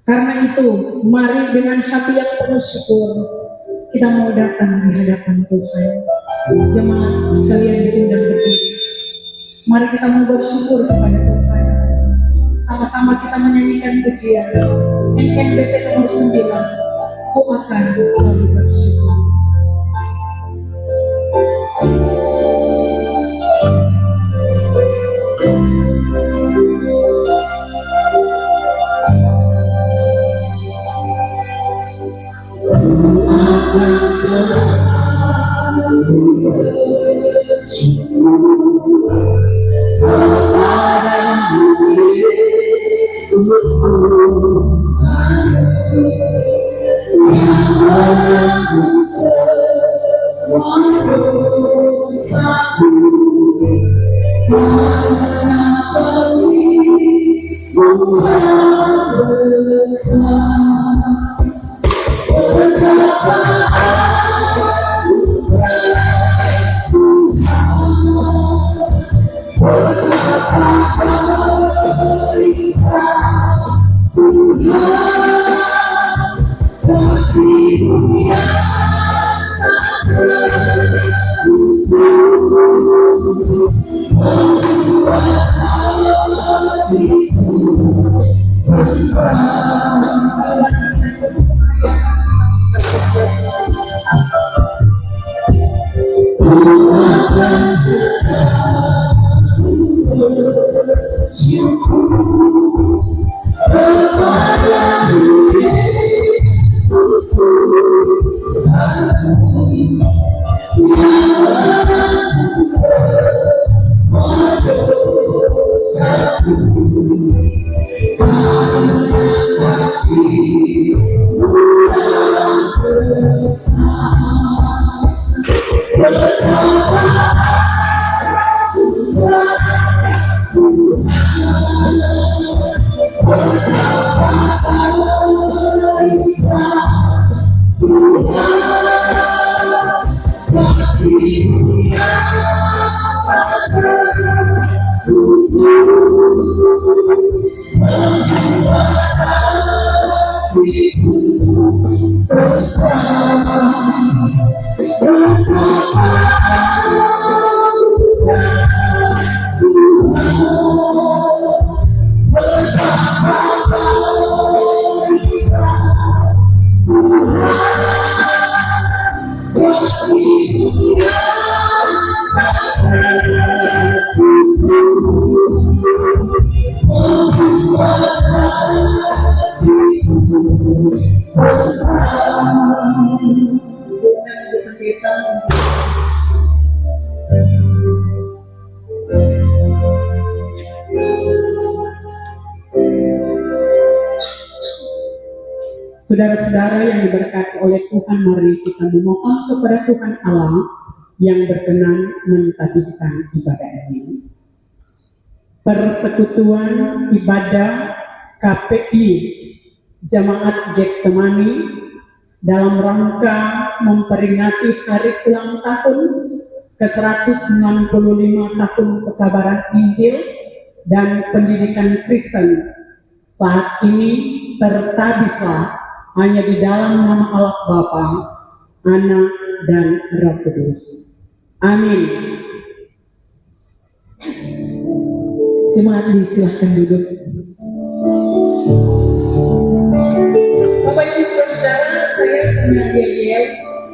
Karena itu, mari dengan hati yang penuh syukur kita mau datang di hadapan Tuhan. Jemaat sekalian diundang berdiri. Mari kita mau bersyukur kepada Tuhan. Sama-sama kita menyanyikan pujian NNBT nomor 9. Ku akan selalu bersyukur. Saudara-saudara yang diberkati oleh Tuhan, mari kita memohon kepada Tuhan Allah yang berkenan mentadbiskan ibadah ini. Persekutuan ibadah KPI Jemaat Getsemani dalam rangka memperingati hari ulang tahun ke-195 tahun pekabaran Injil dan pendidikan Kristen saat ini tertabislah hanya di dalam nama Allah Bapa, Anak, dan Roh Kudus. Amin. Jemaat disilahkan duduk. Bapak Ibu Saudara, saya punya yel.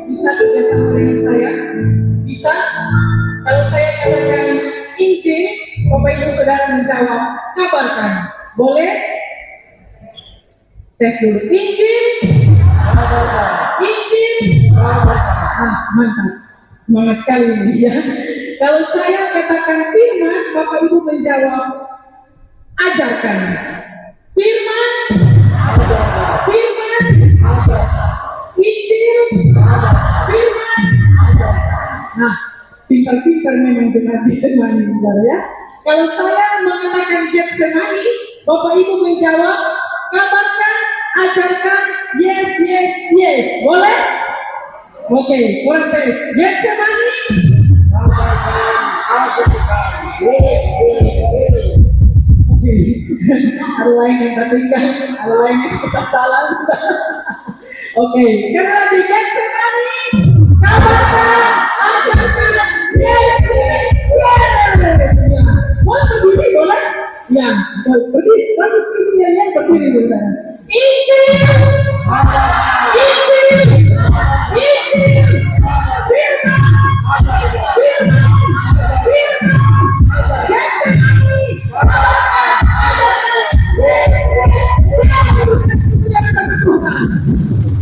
Bisa kerjasama dengan saya? Bisa? Kalau saya katakan Injil, Bapak Ibu Saudara menjawab kabarkan. Boleh? Tes dulu. Injil. Injil. Mantap. Semangat sekali ini ya. Kalau saya katakan firman, Bapak Ibu menjawab ajarkan. Firman. Firman. Injil. Firman. Nah, pintar-pintar memang jemaat Getsemani ya. Kalau saya mengatakan Getsemani, Bapak Ibu menjawab kabarkan, ajarkan, yes, yes, yes. Boleh? Oke, one test. Getsemani. Oke. Ada lain yang tertinggal, ada lain yang suka salah. Oke, karena di sekali katakan ajarkan yes, yes, yes. Mau berdiri boleh? Ya, berdiri. Bagus ini yang berdiri boleh. Injil, Injil, Injil, firman, firman, firman.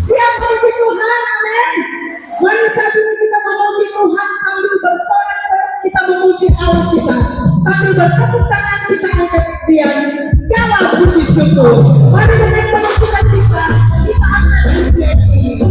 Siapa si Tuhan, amin. Mari saat ini kita memuji Tuhan sambil bersorak-sorak, kita memuji Allah kita sambil bertepuk tangan kita angkat pujian segala puji syukur. Mari dengan penuh sukacita kita angkat pujian ini.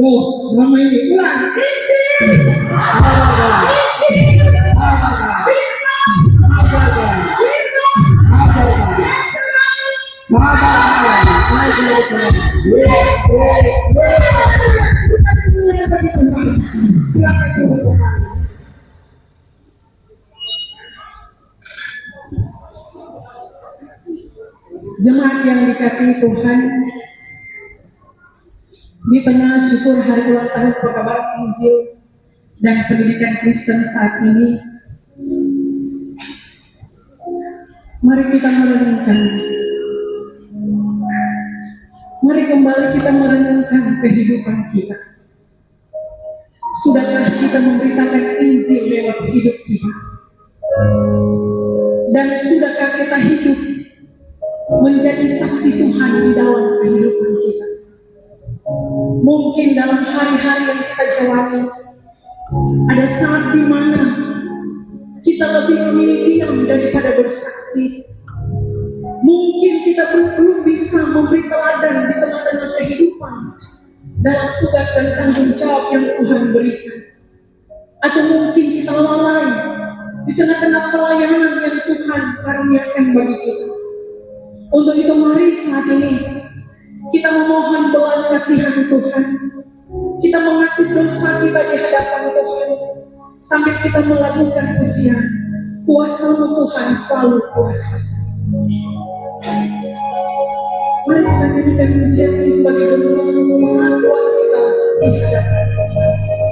Oh, mama ini ulang. Jemaat yang dikasihi Tuhan, di tengah syukur hari ulang tahun perkabaran Injil dan pendidikan Kristen saat ini, mari kita merenungkan. Mari kembali kita merenungkan kehidupan kita. Sudahkah kita memberitakan Injil lewat hidup kita? Dan sudahkah kita hidup menjadi saksi Tuhan di dalam kehidupan kita? Mungkin dalam hari-hari yang kita jalani, ada saat di mana kita lebih memilih diam daripada bersaksi. Mungkin kita belum bisa memberi teladan di tengah-tengah kehidupan dalam tugas dan tanggung jawab yang Tuhan berikan. Atau mungkin kita lalai di tengah-tengah pelayanan yang Tuhan karuniakan bagi kita. Untuk itu mari saat ini kita memohon belas kasihan Tuhan. Kita mengaku dosa kita di hadapan Tuhan sambil kita melakukan pujian. Kuasa Tuhan selalu kuasa. Mari kita nyanyikan pujian ini sebagai bentuk pengakuan kita di hadapan kehidupan ini.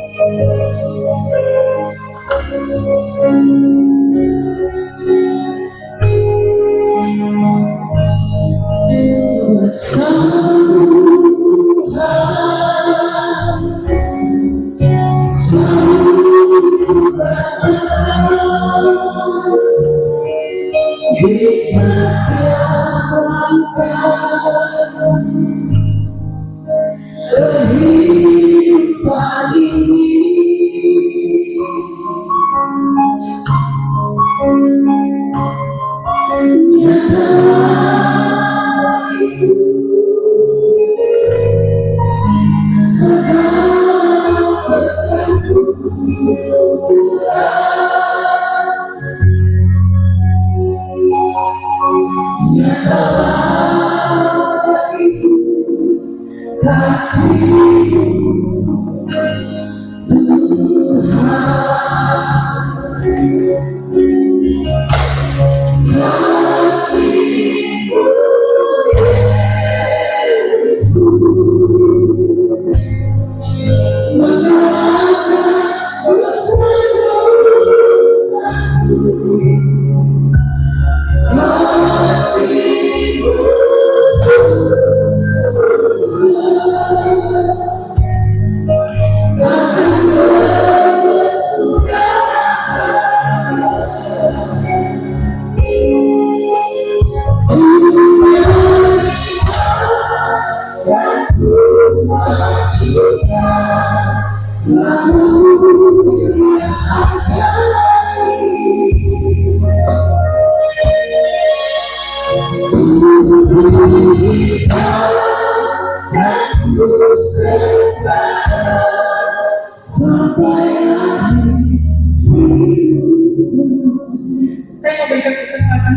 Saya memberikan kesempatan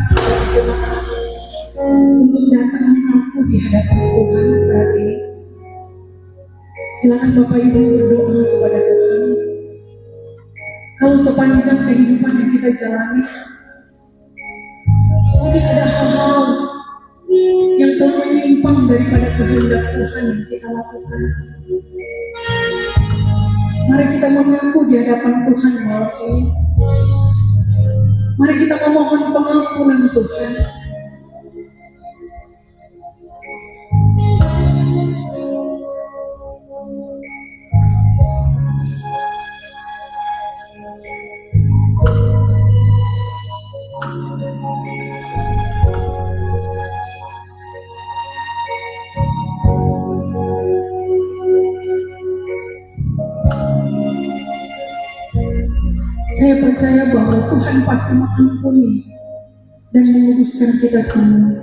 untuk datang mengaku di hadapan Tuhan saat ini. Silakan Bapak Ibu berdoa kepada Tuhan. Kalau sepanjang kehidupan yang kita jalani, mungkin ada hal-hal yang telah menyimpang daripada kehendak Tuhan yang kita lakukan. Mari kita mengaku di hadapan Tuhan malam ini. Mari kita memohon pengampunan Tuhan. Saya percaya bahwa Tuhan pasti mengampuni dan menguduskan kita semua.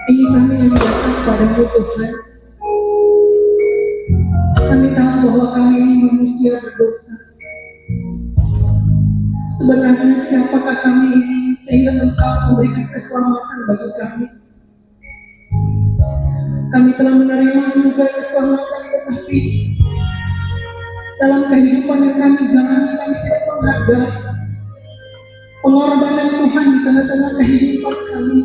Ini kami yang datang padamu Tuhan. Kami tahu bahwa kami ini manusia berdosa. Sebenarnya siapakah kami ini sehingga Engkau memberikan keselamatan bagi kami? Kami telah menerima anugerah keselamatan, tetapi dalam kehidupan yang kami jalani, kami tidak menghargai pengorbanan Tuhan di tengah-tengah kehidupan kami.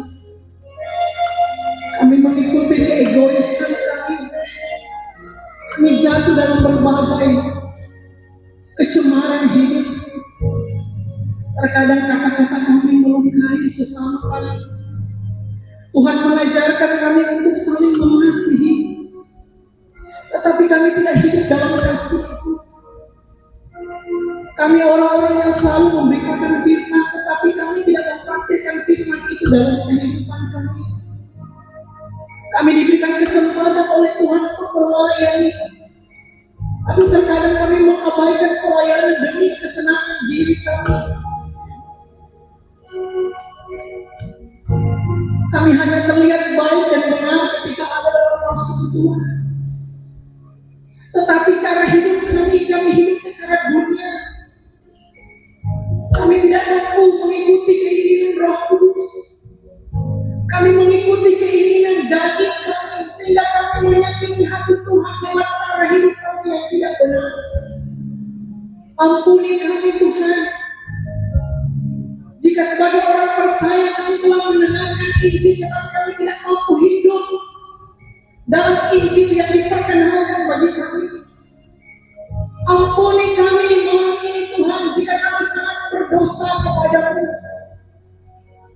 Kami mengikuti keegoisan kami. Kami jatuh dalam berbagai kecemaran hidup. Terkadang kata-kata kami melukai sesama kami. Tuhan mengajarkan kami untuk saling mengasihi, tetapi kami tidak hidup dalam kasih itu. Kami orang-orang yang selalu memberitakan firman, tetapi kami tidak mempraktikkan firman itu dalam kehidupan kami. Kami diberikan kesempatan oleh Tuhan untuk melayani, tapi terkadang kami mengabaikan pelayanan demi kesenangan diri kami. Kami hanya terlihat baik dan benar ketika ada dalam persekutuan, tetapi cara hidup kami hidup secara dunia. Kami tidak mampu mengikuti keinginan Roh Kudus. Kami mengikuti keinginan daging kami, sehingga kami menyakiti hati Tuhan lewat cara hidup kami yang tidak benar. Ampuni kami Tuhan. Jika sebagai orang percaya kami telah mendengarkan Injil, tetapi kami tidak mampu hidup dalam Injil yang diperkenalkan bagi kami. Ampuni kami malam ini Tuhan, jika kami sangat berdosa kepadamu.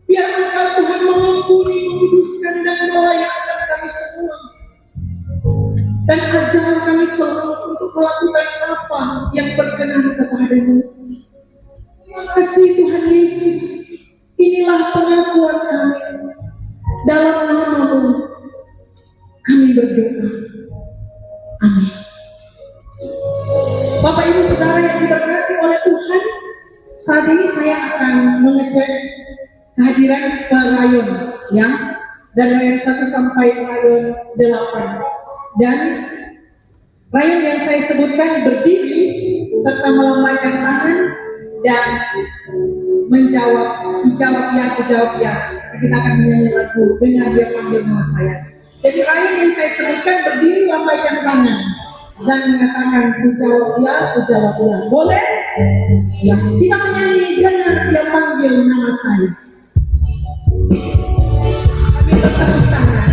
Biar Engkau Tuhan mengampuni, menguduskan dan melayakkan kami semua. Dan ajar kami semua untuk melakukan apa yang berkenan kepadamu. Terima kasih Tuhan Yesus. Inilah pengakuan kami. Dalam nama-Mu kami berdoa. Amin. Bapak Ibu Saudara yang diberkati oleh Tuhan, saat ini saya akan mengecek kehadiran rayon, ya, dan rayon 1 sampai rayon 8. Dan rayon yang saya sebutkan berdiri serta melambaikan tangan dan menjawab ya. Kita akan menyanyi lagu Dengar Dia Panggil Nama Saya. Jadi rayon yang saya sebutkan berdiri, lambaikan tangan dan mengatakan menjawab ya. Boleh? Ya. Kita menyanyi Dengar Dia Panggil Nama Saya. Kami bertepuk tangan.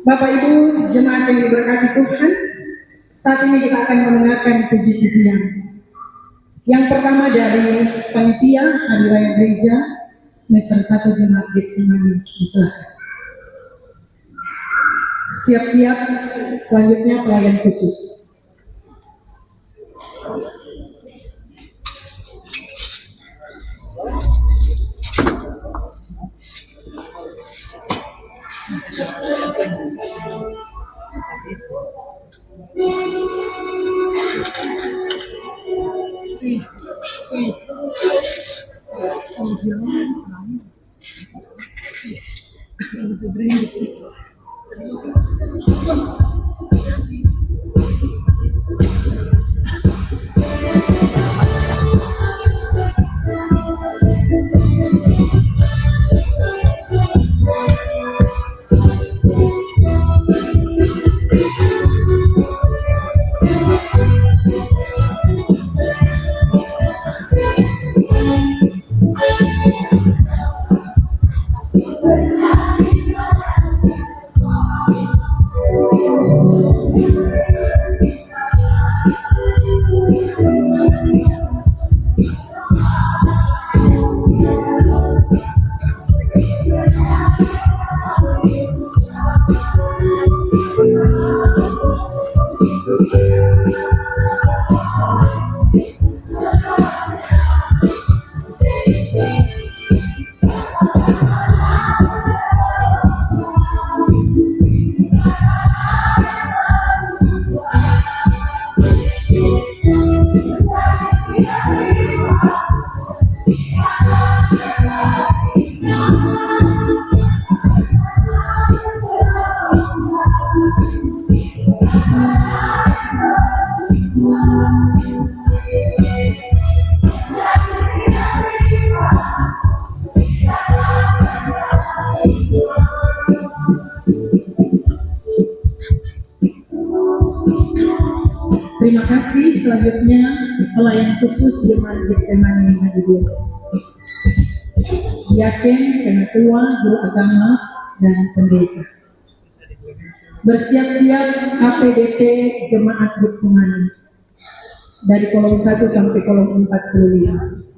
Bapak Ibu jemaat yang diberkati Tuhan, saat ini kita akan mendengarkan puji-pujian. Yang pertama dari panitia Hari Raya Gereja semester 1 Jemaat Getsemani. Silakan. Siap-siap, selanjutnya pelayan khusus. kasih. Selanjutnya pelayan khusus Jemaat Getsemani Hadirin. Yakin, penatua, guru agama, dan pendeta. Bersiap-siap KPDP Jemaat Getsemani dari kolom 1 sampai kolom 45.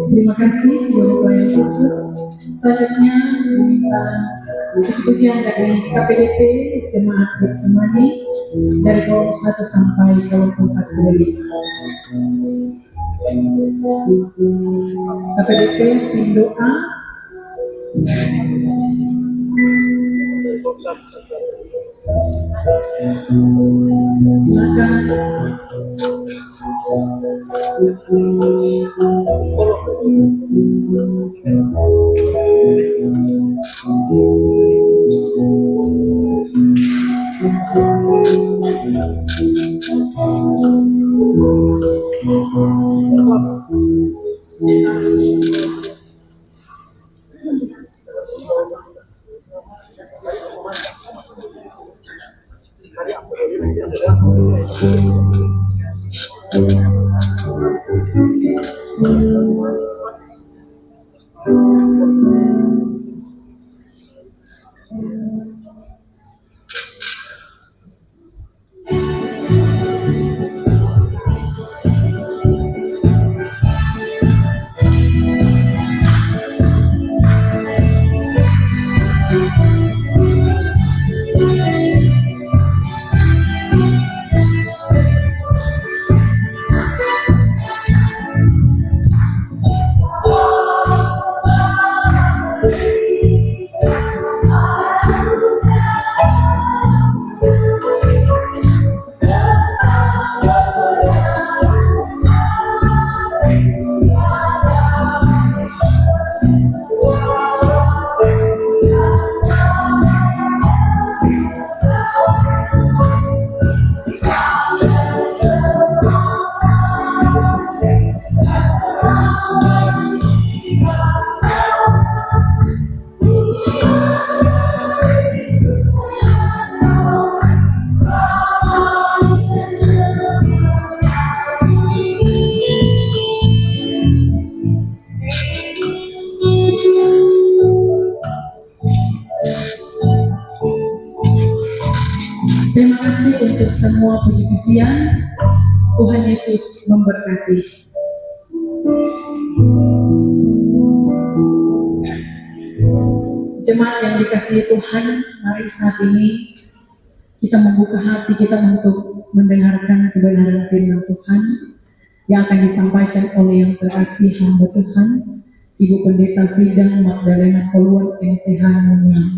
Terima kasih seluruh pelayan khusus. Selanjutnya meminta puji-pujian dari KPDP Jemaat Getsemani dari kolom 1 sampai kolom 45. KPDP tim doa. Silakan. Terima kasih untuk semua puji-pujian. Tuhan Yesus memberkati. Jemaat yang dikasihi Tuhan, mari saat ini kita membuka hati kita untuk mendengarkan kebenaran firman Tuhan yang akan disampaikan oleh yang terkasih hamba Tuhan, Ibu Pendeta Frida Magdalena Poluan MTH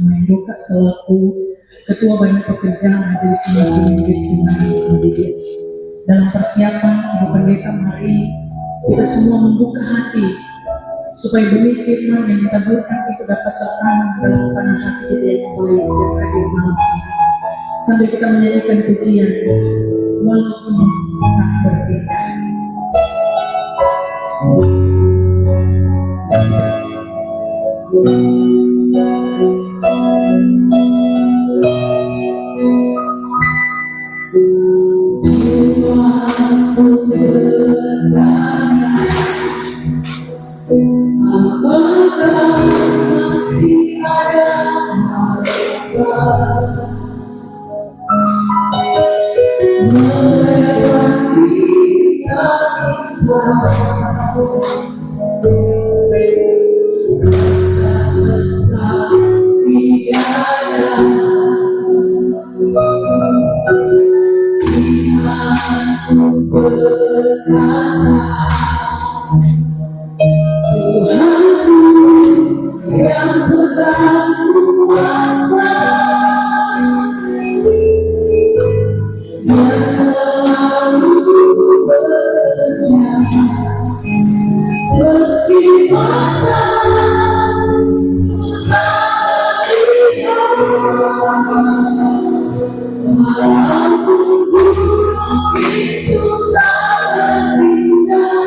Mendoka selaku Ketua Badan Pekerja Majelis Sinode Getsemani Hadirin. Dalam persiapan Ibu Pendeta, mari kita semua membuka hati supaya benih firman yang ditaburkan itu dapat tertanam dalam tanah hati kita yang baik dan adil malam ini. Sambil kita menyanyikan pujian, walaupun tak berbeda. Apakah masih ada melewati kisah sesat tiada imanku berkata Tuhanku yang pegang kuasa yang selalu bekerja meski mata walaupun gunung itu tak berindah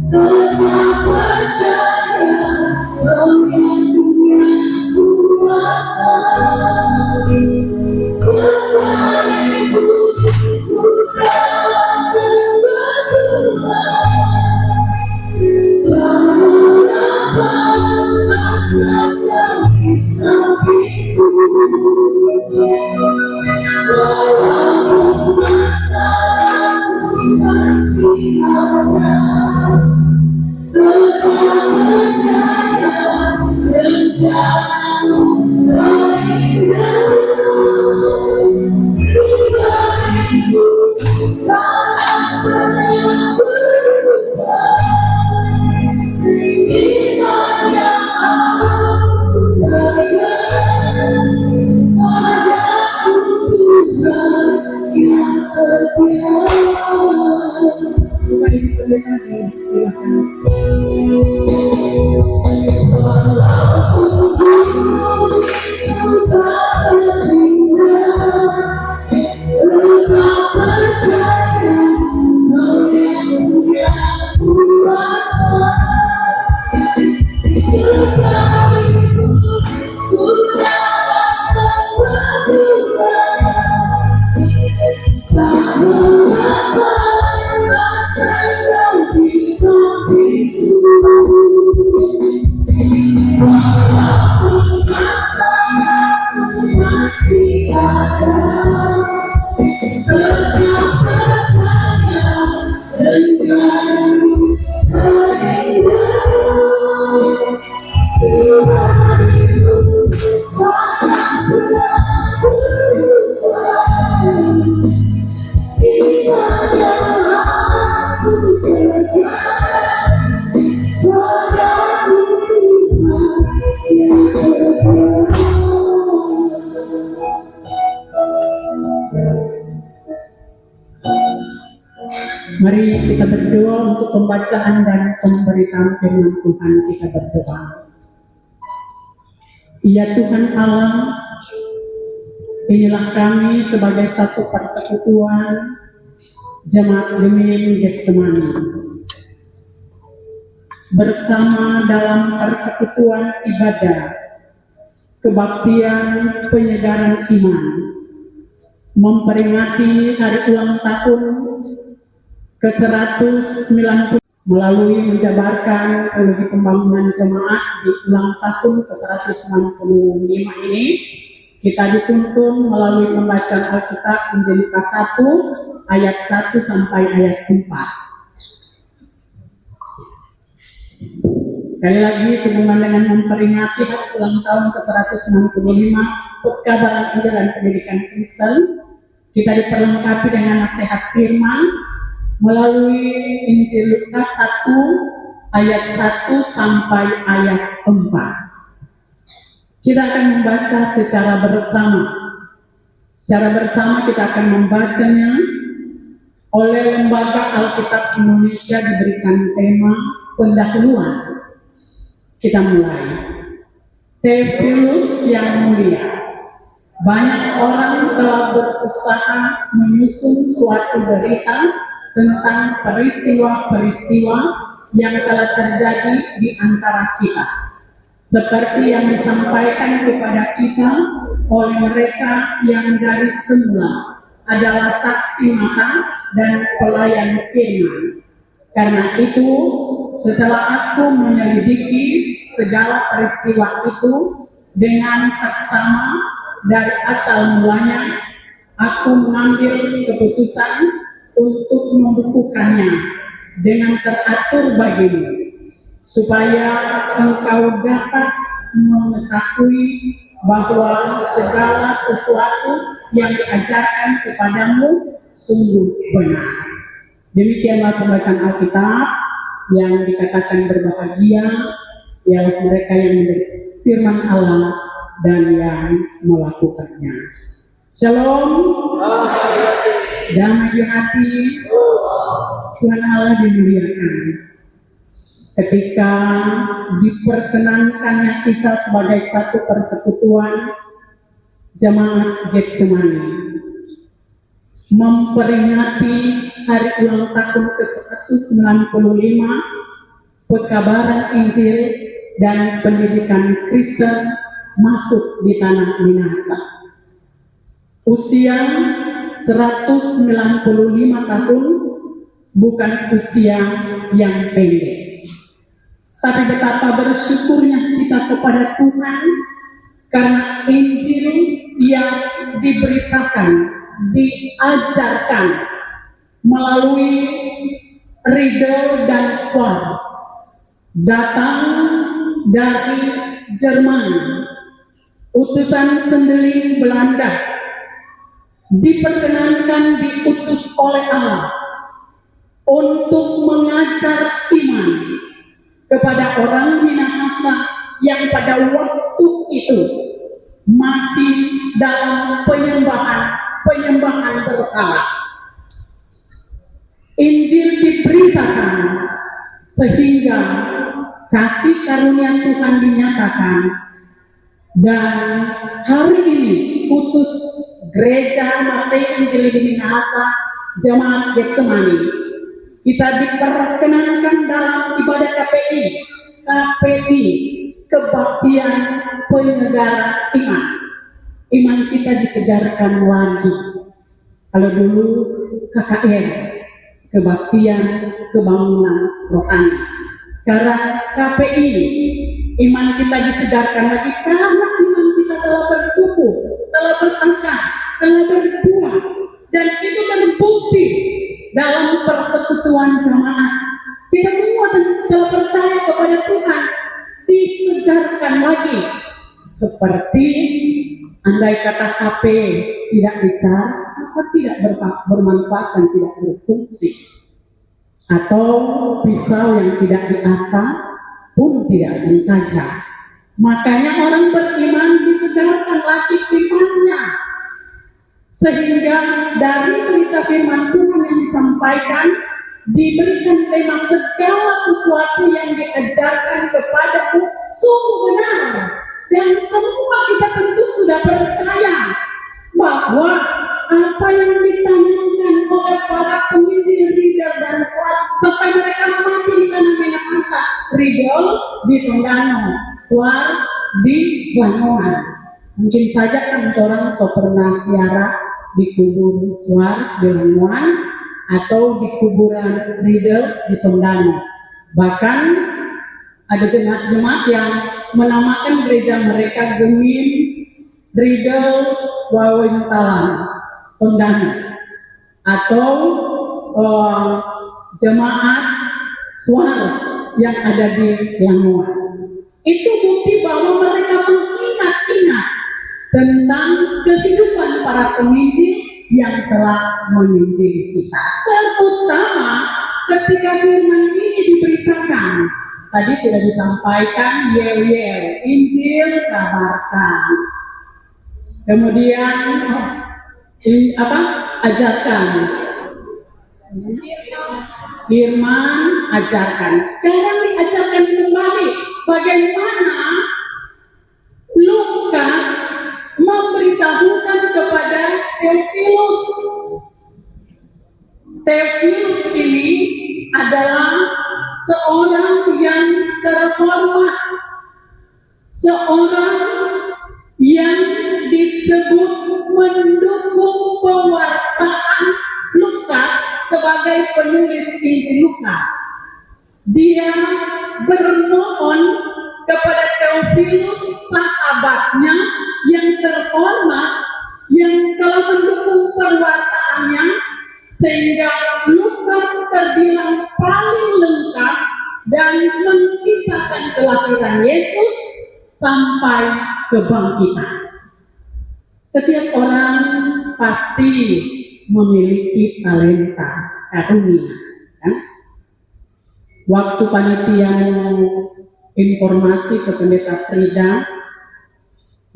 tetap percaya Kau yang punya kuasa sekalipun ku dalam dan berdua namun apa rasakan di sampingku walaupun masalahku masih ada tetap percaya rencanamu terindah hidupku tak pernah berubah iman yang aku pegang padaku Tuhan yang setia. Mari kita dengarkan, silakan. Walaupun gunung itu tak berindah, tetap percaya Kau yang punya kuasa. Sekalipun ku dapat berdua, namun apa rasakan di sampingku walaupun masalahku masih ada tetap percaya rencanamu terindah Tuhan itu tak pernah berubah iman yang aku pegang padaku Tuhan yang setia. Mari kita berdoa untuk pembacaan dan pemberitaan firman Tuhan. Kita berdoa. Ya Tuhan Allah, inilah kami sebagai satu persekutuan Jemaat Gemim Getsemani bersama dalam persekutuan ibadah kebaktian penyegaran iman memperingati hari ulang tahun ke-190 melalui menjabarkan teologi pembangunan jemaat di ulang tahun ke-165 ini. Kita dituntun melalui pembacaan Alkitab Injil Lukas 1 ayat 1 sampai ayat 4. Sekali lagi sehubungan dengan memperingati hari ulang tahun ke-165 Pekabaran Injil dan Pendidikan Kristen, kita diperlengkapi dengan nasihat firman melalui Injil Lukas 1 ayat 1 sampai ayat 4. Kita akan membaca secara bersama. Secara bersama kita akan membacanya oleh Lembaga Alkitab Indonesia, diberikan tema pendahuluan. Kita mulai. Theophilus yang mulia, banyak orang telah berusaha menyusun suatu berita tentang peristiwa-peristiwa yang telah terjadi di antara kita, seperti yang disampaikan kepada kita oleh mereka yang dari semula adalah saksi mata dan pelayan firman. Karena itu, setelah aku menyelidiki segala peristiwa itu dengan saksama dari asal mulanya, aku mengambil keputusan untuk membukukannya dengan teratur bagimu, supaya engkau dapat mengetahui bahwa segala sesuatu yang diajarkan kepadamu sungguh benar. Demikianlah pembacaan Alkitab. Yang dikatakan berbahagia ialah mereka yang mendengar firman Allah dan yang melakukannya. Shalom, damai di hati, Tuhan Allah dimuliakan. Ketika diperkenankannya kita sebagai satu persekutuan jemaat Getsemani, memperingati hari ulang tahun ke-195 pekabaran Injil dan pendidikan Kristen masuk di tanah Minasa. Usia 195 tahun bukan usia yang pendek. Tapi betapa bersyukurnya kita kepada Tuhan karena Injil yang diberitakan, diajarkan melalui Riedel dan Schwartz datang dari Jerman, utusan sendeling Belanda, diperkenankan diutus oleh Allah untuk mengajar iman kepada orang Minahasa yang pada waktu itu masih dalam penyembahan berhala. Injil diberitakan sehingga kasih karunia Tuhan dinyatakan, dan hari ini khusus Gereja Masehi Injil di Minahasa Jemaat Getsemani, kita diperkenankan dalam ibadah KPI, kebaktian penyegar iman. Iman kita disegarkan lagi. Kalau dulu KKR, kebaktian kebangunan rohani. Sekarang KPI, iman kita disegarkan lagi karena iman kita telah bertumbuh, telah bertengkar, telah berbuah, dan itu terbukti dalam persekutuan jemaat. Kita semua telah percaya kepada Tuhan, disegarkan lagi. Seperti andai kata HP tidak dicas, maka tidak bermanfaat dan tidak berfungsi. Atau pisau yang tidak diasah pun tidak ditajam. Makanya orang beriman disegarkan lagi imannya. Sehingga dari berita firman Tuhan yang disampaikan, diberikan tema segala sesuatu yang diajarkan kepadamu sungguh benar. Dan semua kita tentu sudah percaya bahwa apa yang ditanamkan oleh para penginjil Riedel dan Schwartz sampai mereka mati di tanah Minahasa, Riedel di Tondano, Schwartz di Lamongan. Mungkin saja kan orang so pernah ziarah di kubur Schwartz di Lamongan atau di kuburan Riedel di Tondano. Bahkan ada jemaat-jemaat yang menamakan gereja mereka Gemim Riedel Wawintalan Tondano, atau jemaat Schwartz yang ada di Lamongan. Itu bukti bahwa mereka mengingat-ingat tentang kehidupan para penginjil yang telah menginjili kita. Terutama ketika firman ini diberitakan, tadi sudah disampaikan yel-yel, Injil kabarkan. Kemudian ajarkan firman, ajarkan. Sekarang diajarkan kembali bagaimana Lukas memberitahukan kepada Theophilus. Theophilus ini adalah seorang yang terhormat, seorang yang disebut mendukung pewartaan Lukas sebagai penulis Injil Lukas. Dia bermohon kepada Theophilus, sahabatnya yang terhormat, yang telah mendukung perwartaannya, sehingga Lukas terbilang paling lengkap dan mengisahkan kelahiran Yesus sampai kebangkitan. Setiap orang pasti memiliki talenta, karunia. Kan? Waktu panitia informasi ke Pendeta Frida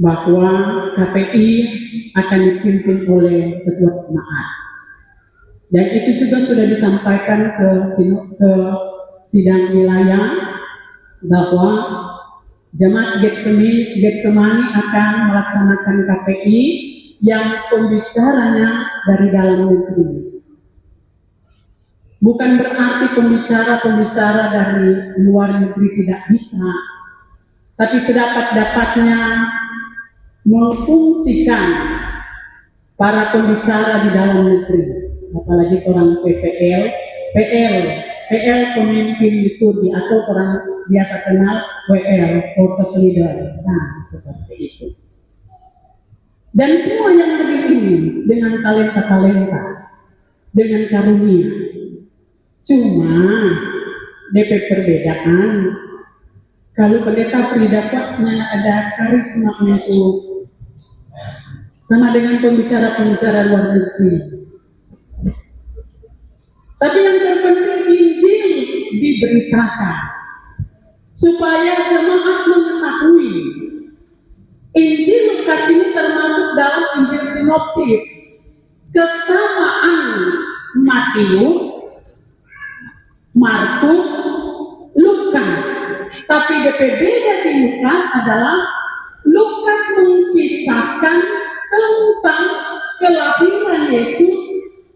bahwa KPI akan dipimpin oleh ketua jemaat, dan itu juga sudah disampaikan ke sidang wilayah bahwa jemaat Getsemani akan melaksanakan KPI yang pembicaranya dari dalam negeri. Bukan berarti pembicara dari luar negeri tidak bisa, tapi sedapat-dapatnya memfungsikan para pembicara di dalam negeri, apalagi orang PL pemimpin liturgi, atau orang biasa kenal WL, worship leader. Nah, seperti itu. Dan semua yang hadir ini dengan talenta, dengan karunia. Cuma DP perbedaan. Kalau Pendeta Frida kuatnya ada karisma untuk sama dengan pembicara luar negeri. Tapi yang terpenting Injil diberitakan supaya jemaat mengetahui. Injil Lukas ini termasuk dalam Injil sinoptik. Kesamaan Matius, Markus, Lukas. Tapi beda di Lukas adalah Lukas mengisahkan tentang kelahiran Yesus,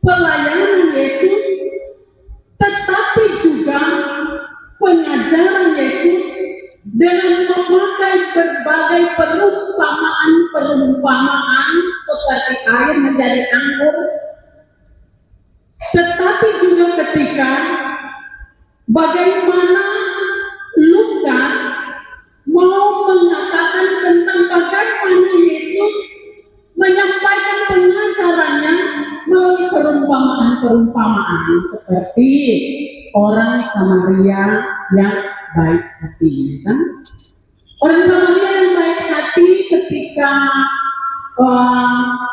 pelayanan Yesus, tetapi juga pengajaran Yesus dengan memakai berbagai perumpamaan seperti air menjadi anggur, tetapi juga ketika bagaimana Lukas mau mengatakan tentang bagaimana Yesus menyampaikan pengajarannya melalui perumpamaan seperti orang Samaria yang baik hati, kan? Orang Samaria yang baik hati ketika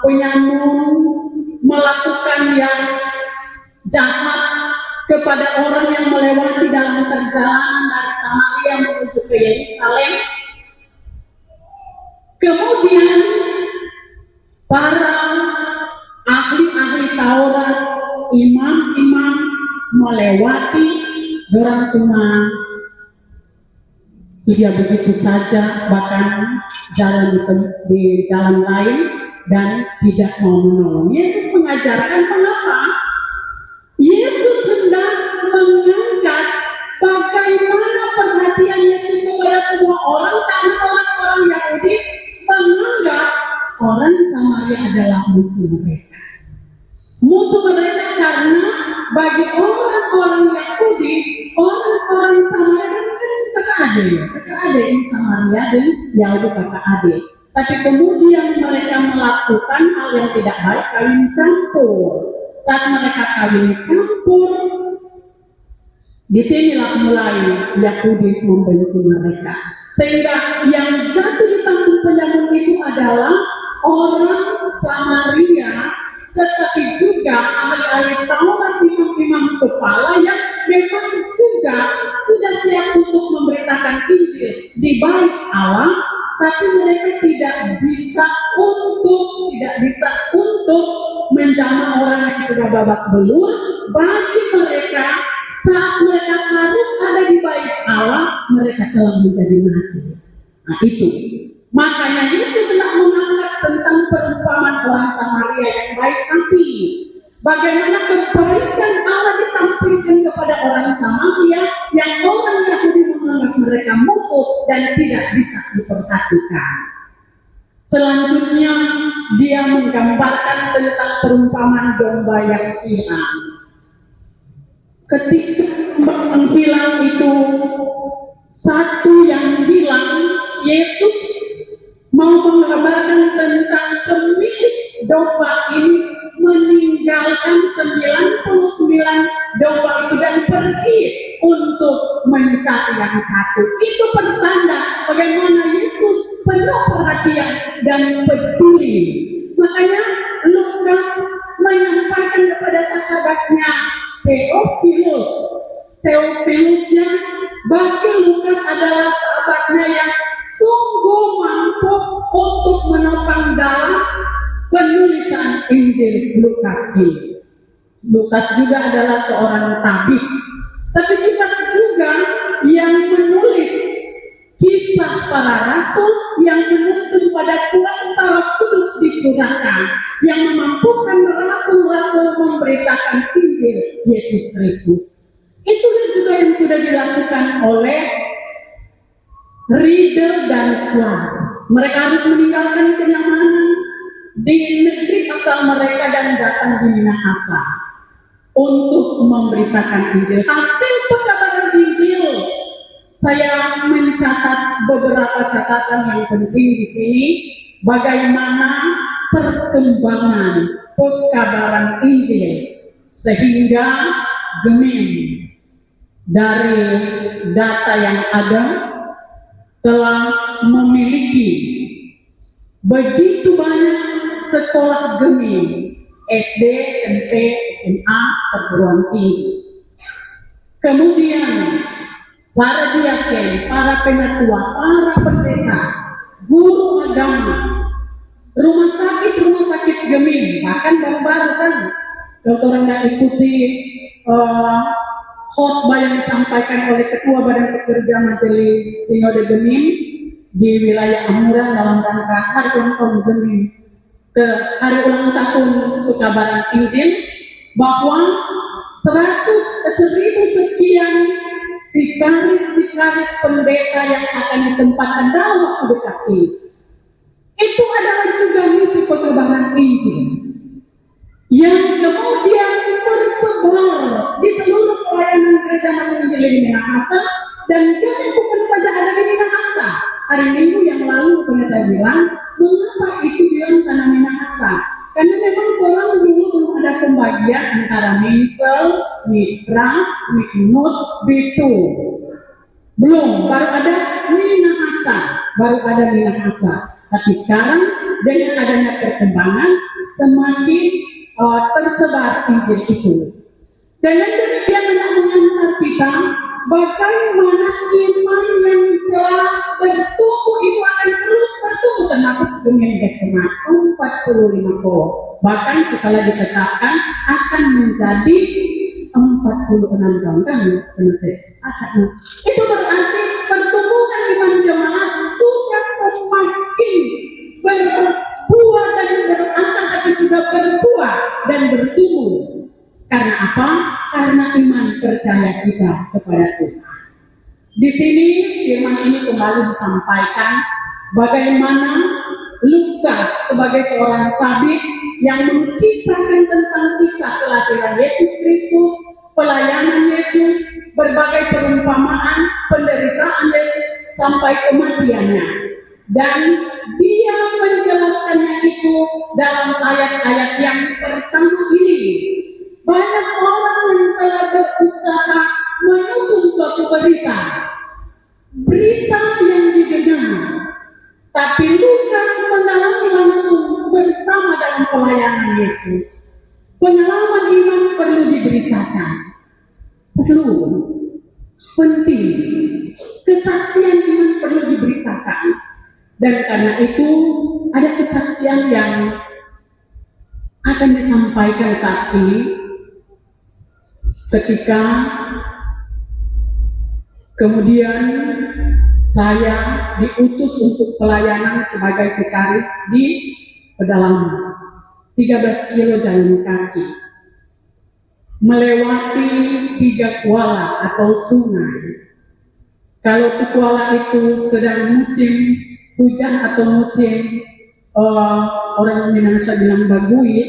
penyamun melakukan yang jahat kepada orang yang melewati dalam perjalanan dari Samaria menuju ke Yerusalem. Kemudian para ahli Taurat, imam-imam melewati, orang cuma dia begitu saja, bahkan jalan di jalan lain dan tidak mau menolong. Yesus mengajarkan mengapa Yesus hendak mengangkat bagaimana perhatian Yesus kepada semua orang, karena orang-orang Yahudi menganggap orang Samaria adalah musuh mereka. Musuh mereka karena bagi orang-orang Yahudi, orang-orang Samaria kan kakak adik Samaria dan Yahudi kakak adik. Tapi kemudian mereka melakukan hal yang tidak baik, kawin campur. Saat mereka kawin campur, disinilah mulai Yahudi membenci mereka. Sehingga yang jatuh di tangan penyamun itu adalah orang Samaria, tetapi juga ahli-ahli Taurat, imam-imam kepala yang memang juga sudah siap untuk memberitakan Injil di bait Allah, tapi mereka tidak bisa untuk menjamah orang yang sudah babak belur. Bagi mereka saat mereka harus ada di bait Allah, mereka telah menjadi najis. Nah itu. Makanya Yesus hendak mengangkat tentang perumpamaan orang Samaria yang baik hati. Bagaimana kebaikan Allah ditampilkan kepada orang Samaria yang orang Yahudi menganggap mereka musuh dan tidak bisa diperhatikan. Selanjutnya dia menggambarkan tentang perumpamaan domba yang hilang. Ketika menghilang itu satu yang hilang, Yesus mau menggambarkan tentang pemilik domba ini meninggalkan 99 domba itu dan pergi untuk mencari yang satu. Itu pertanda bagaimana Yesus penuh perhatian dan peduli. Makanya Lukas menyampaikan kepada sahabatnya Theophilus yang bagi Lukas adalah sahabatnya yang sungguh mampu untuk menopang dalam penulisan Injil Lukas ini. Lukas juga adalah seorang tabib, tapi juga yang menulis kisah para rasul yang menuntun pada kuasa Roh Kudus dicurahkan, yang memampukan rasul-rasul memberitakan Injil Yesus Kristus. Itulah juga yang sudah dilakukan oleh Riedel dan Suarez. Mereka harus meninggalkan kenyamanan di negeri asal mereka dan datang di Minahasa untuk memberitakan Injil. Hasil pekabaran Injil, saya mencatat beberapa catatan yang penting di sini. Bagaimana perkembangan pekabaran Injil sehingga Gemim dari data yang ada telah memiliki begitu banyak sekolah Gemim, SD, SMP, SMA, perguruan tinggi. Kemudian para diaken, para penatua, para pendeta, guru agama, rumah sakit Gemim, bahkan baru-baru kan kalau orang nggak ikuti khotbah yang disampaikan oleh Ketua Badan Pekerja Majelis Sinode Gemim di wilayah Amuran dalam rangka hari ulang tahun Gemim ke hari ulang tahun pekabaran Injil, bahwa 1000 sekian vikaris pendeta yang akan ditempatkan dalam waktu dekat ini. Itu adalah juga misi pekabaran Injil yang kemudian tersebar di seluruh pelayanan gereja Majelis Injil di Minahasa, dan bukan saja ada di Minahasa. Hari Minggu yang lalu pendeta bilang, mengapa itu bilang tanah Minahasa? Karena memang orang dulu belum ada pembagian antara Minsel, Mitra, Miknut, Bitu. Belum, baru ada Minahasa. Tapi sekarang dengan adanya perkembangan semakin tersebar Injil itu. Dengan demikian mengantar kita bagaimana iman yang telah bertumbuh itu akan terus bertumbuh, termasuk dengan Getsemat 45 kol. Bahkan setelah ditetapkan akan menjadi 46 tahun kan itu berarti pertumbuhan iman jemaat sudah semakin berbuah dan berakar, tapi juga berbuah dan bertumbuh. Karena apa? Karena iman percaya kita kepada Tuhan. Di sini firman ini kembali disampaikan bagaimana Lukas sebagai seorang tabib yang mengkisahkan tentang kisah kelahiran Yesus Kristus, pelayanan Yesus, berbagai perumpamaan penderitaan Yesus sampai kematiannya. Dan dia menjelaskannya itu dalam ayat-ayat yang pertama ini. Banyak orang yang telah berusaha mengusung suatu berita yang didengar, tapi Lukas mendalami langsung bersama dalam pelayanan Yesus. Pengalaman iman perlu diberitakan, penting. Kesaksian iman perlu diberitakan, dan karena itu ada kesaksian yang akan disampaikan saat ini. ketika kemudian saya diutus untuk pelayanan sebagai vikaris di pedalaman 13 kilo jalan kaki, melewati 3 kuala atau sungai. Kalau di kuala itu sedang musim hujan atau musim orang Minangkabau bilang bagui,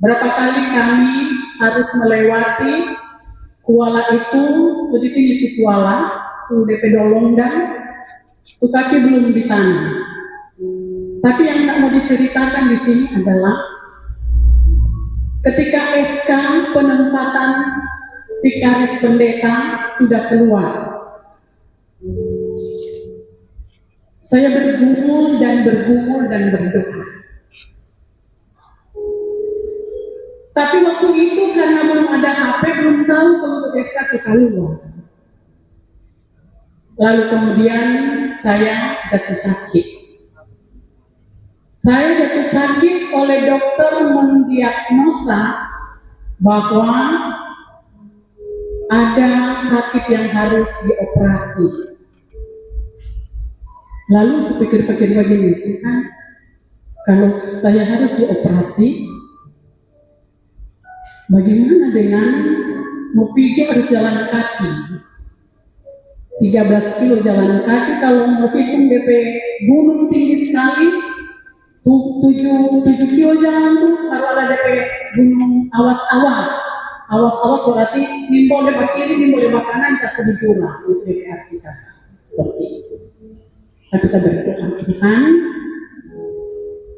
berapa kali kami harus melewati kuala itu. So di sini di kuala, tuh DP dolong dan tuh kaki belum ditanam. Tapi yang tak mau diceritakan di sini adalah ketika SK penempatan vikaris pendeta sudah keluar, saya bergumul dan berdoa. Tapi waktu itu karena belum ada HP, belum tahu kalau SK sudah keluar. Lalu kemudian saya jatuh sakit. Saya jatuh sakit oleh dokter mendiagnosa bahwa ada sakit yang harus dioperasi. Lalu pikir-pikir begini, kalau saya harus dioperasi, bagaimana dengan mau pergi harus jalan kaki? 13 kilo jalan kaki, kalau mau hitung DP gunung tinggi sekali, 7 kilo jalan terus, kalau ada DP gunung awas-awas berarti nimbol lebar kiri, nimbol lebar kanan, jatuh di jurang, itu DP arti kata seperti itu. Tapi kita berdoa, Tuhan,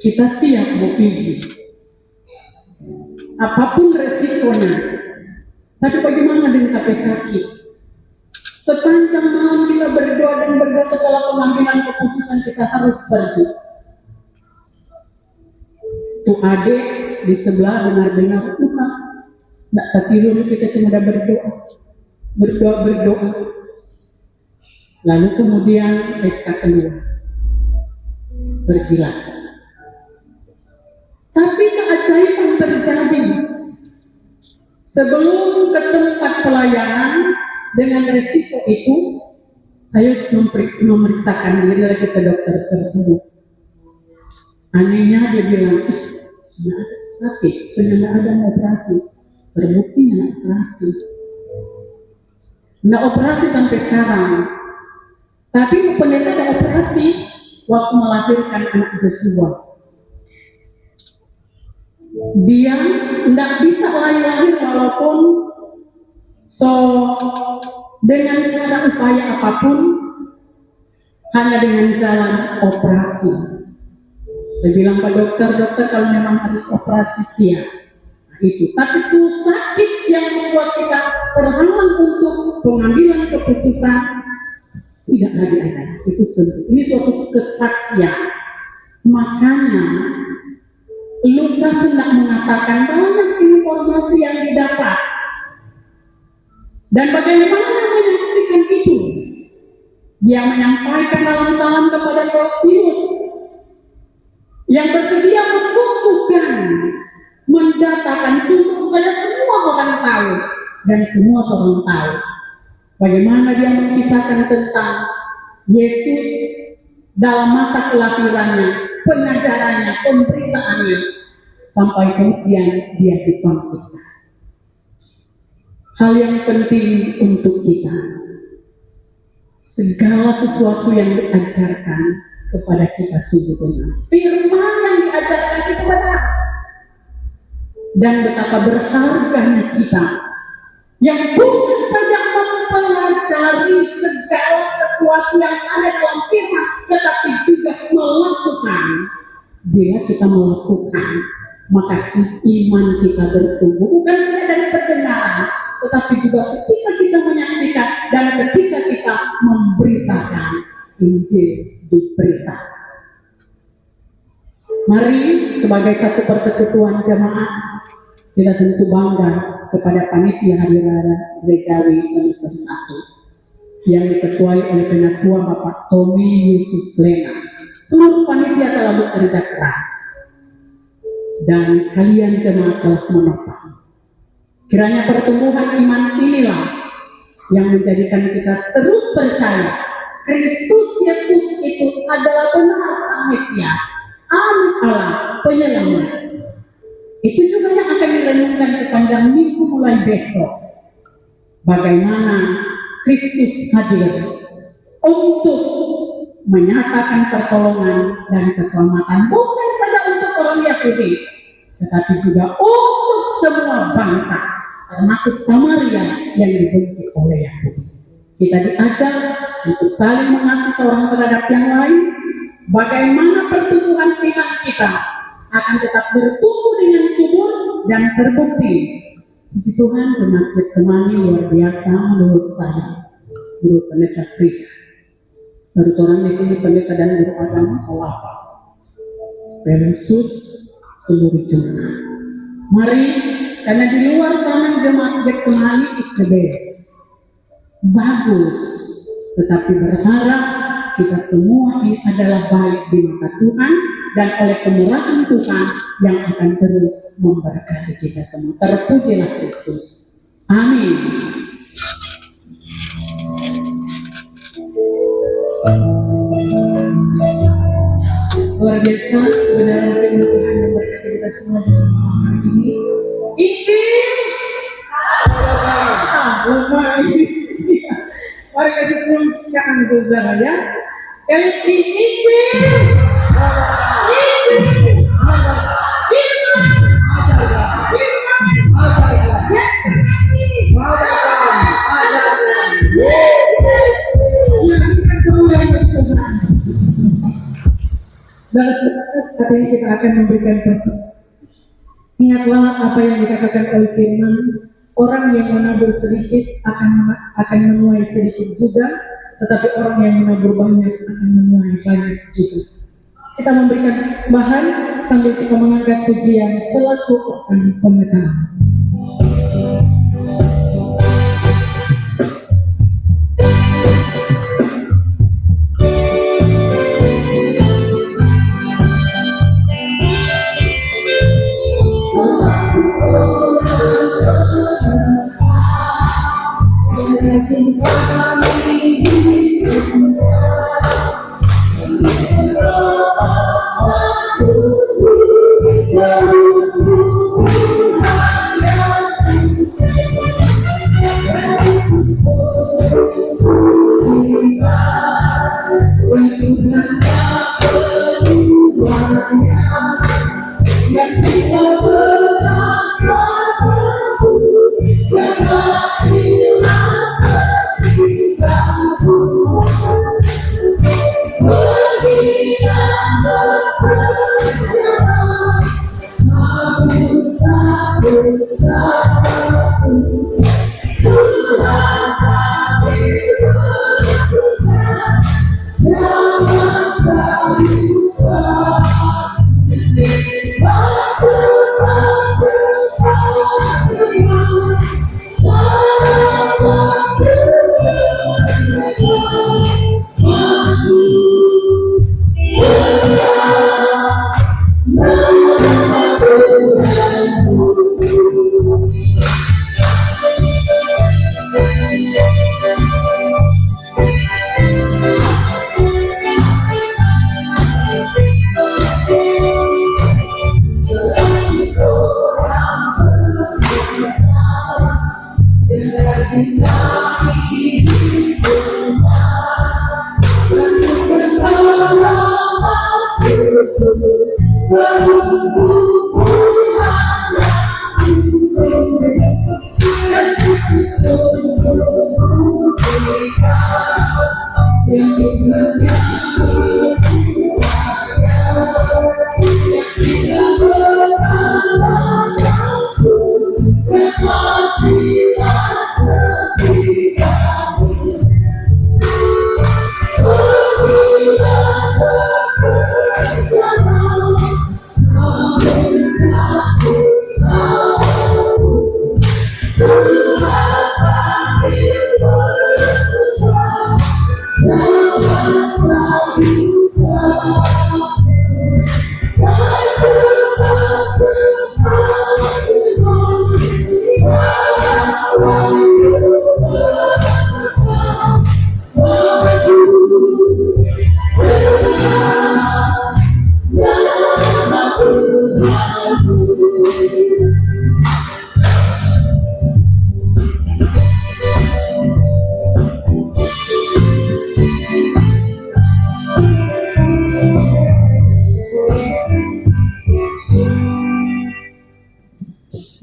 kita siap mau pergi, apapun resikonya. Tapi bagaimana dengan tapi sakit? Sepanjang malam kita berdoa dan berdoa, setelah pengambilan keputusan kita harus pergi. Tuh adik di sebelah benar-benar bukan, tidak tertidur, kita cuma ada berdoa. Lalu kemudian SK keluar, pergilah. Tapi keajaiban terjadi. Sebelum ke tempat pelayanan dengan risiko itu, saya memeriksakan diri lagi ke dokter tersebut. Anehnya dia bilang, sudah sakit, sudah ada operasi. Terbukti nggak operasi. Nggak operasi sampai sekarang. Tapi pendeta ada operasi waktu melahirkan anak Joshua. Dia tidak bisa lahir walaupun dengan cara upaya apapun, hanya dengan jalan operasi. Saya bilang ke dokter kalau memang harus operasi siap. Nah, itu. Tapi itu sakit yang membuat kita terhalang untuk pengambilan keputusan tidak lagi ada. Itu sembuh. Ini suatu kesaksian. Makanya Lukas hendak mengatakan banyak informasi yang didapat. Dan bagaimana menyaksikan itu? Dia menyampaikan dalam salam kepada Teofilus yang bersedia membuktikan, mendatakan sungguh kepada semua orang tahu dan semua orang tahu bagaimana dia mengisahkan tentang Yesus dalam masa kelahirannya, pengajarannya, pemberitaannya, sampai kemudian dia dibangkitkan. Hal yang penting untuk kita, segala sesuatu yang diajarkan kepada kita sungguh benar. Firman yang diajarkan itu benar. Dan betapa berharganya kita yang bukan saja mempelajari segala sesuatu yang ada dalam firman, tetapi juga melakukan. Bila kita melakukan, maka iman kita bertumbuh, bukan saja dari pendengaran, tetapi juga ketika kita menyaksikan dan ketika kita memberitakan Injil diberitakan. Mari sebagai satu persekutuan jemaat kita tentu bangga kepada panitia hari raya gerejawi semester 1 yang diketuai oleh Penatua Bapak Tommy Yusuf Lena. Seluruh panitia telah bekerja keras dan sekalian jemaat telah menopang. Kiranya pertumbuhan iman inilah yang menjadikan kita terus percaya Kristus Yesus itu adalah benar Sang Mesias, Anak Allah, Penyelamat. Itu juga yang akan direnungkan sepanjang minggu mulai besok. Bagaimana Kristus hadir untuk menyatakan pertolongan dan keselamatan bukan saja untuk orang Yahudi, tetapi juga untuk semua bangsa, termasuk Samaria yang dibenci oleh Yahudi. Kita diajar untuk saling mengasihi seorang terhadap yang lain. Bagaimana pertumbuhan iman kita akan tetap bertumbuh dengan subur dan terbukti. Puji Tuhan, jemaat Getsemani luar biasa menurut saya, Guru Pendeta Frida. Baru orang di sini pendeta dan guru agama apa? Versus seluruh jemaat. Mari, karena di luar sana jemaat Getsemani is the best. Bagus, tetapi berharap kita semua ini adalah baik di mata Tuhan dan oleh kemurahan Tuhan yang akan terus memberkati kita semua. Terpujilah Kristus. Amin. Luar biasa, kebenaran firman Tuhan memberkati kita semua di malam hari ini. Injil, mari kasih semuanya saudara ya. Sekali lagi Injil, Injil, dalam katanya kita akan memberikan pesan. Ingatlah apa yang dikatakan oleh firman, orang yang menabur sedikit akan menuai sedikit juga, tetapi orang yang menabur banyak akan menuai banyak juga. Kita memberikan bahan sambil kita mengangkat pujian selaku pengetahuan.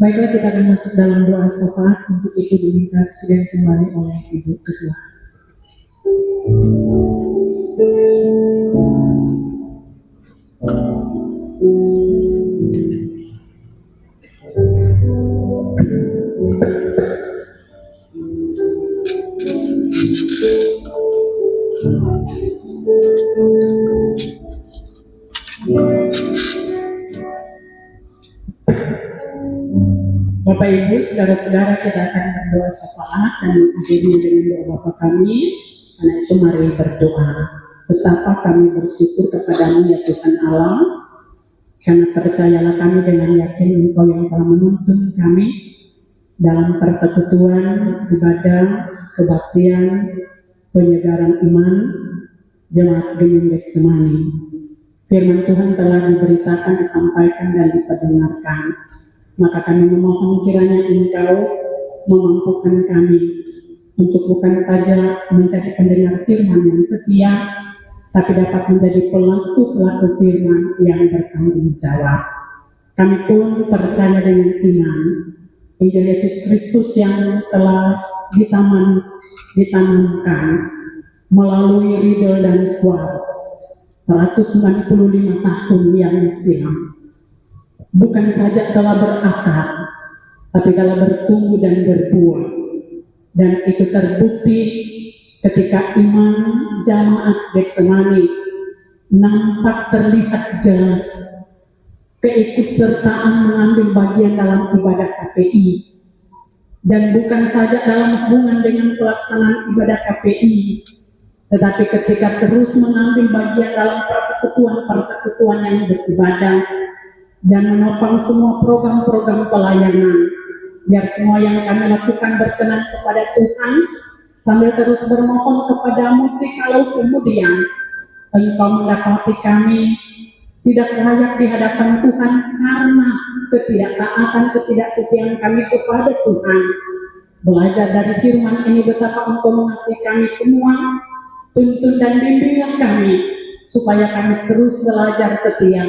Baiklah, kita akan masuk dalam doa syafaat. Untuk itu diminta kesediaan kembali oleh Ibu Ketua. Bapak Ibu, saudara-saudara, kita akan berdoa syafaat dan akhirnya dengan doa Bapa kami. Karena itu mari berdoa. Betapa kami bersyukur kepadamu ya Tuhan Allah, karena percayalah kami dengan yakin Engkau yang telah menuntun kami dalam persekutuan, ibadah, kebaktian, penyegaran iman, jemaat Genyung Getsemani. Firman Tuhan telah diberitakan, disampaikan, dan diperdengarkan. Maka kami memohon kiranya Engkau memampukan kami untuk bukan saja menjadi pendengar firman yang setia, tapi dapat menjadi pelaku-pelaku firman yang bertanggung jawab. Kami pun percaya dengan iman Injil Yesus Kristus yang telah ditanamkan melalui Riedel dan Schwartz 195 tahun yang silam. Bukan saja telah berakar, tapi telah bertumbuh dan berbuah. Dan itu terbukti ketika iman jamaat Getsemani nampak terlihat jelas keikutsertaan mengambil bagian dalam ibadah KPI. Dan bukan saja dalam hubungan dengan pelaksanaan ibadah KPI, tetapi ketika terus mengambil bagian dalam persekutuan-persekutuan yang beribadah dan menopang semua program-program pelayanan, biar semua yang kami lakukan berkenan kepada Tuhan, sambil terus bermohon kepadamu jikalau kemudian Engkau mendapati kami tidak layak di hadapan Tuhan karena ketidaktaatan, ketidaksetiaan kami kepada Tuhan. Belajar dari firman ini betapa Engkau mengasihi kami semua, tuntun dan bimbinglah kami supaya kami terus belajar setia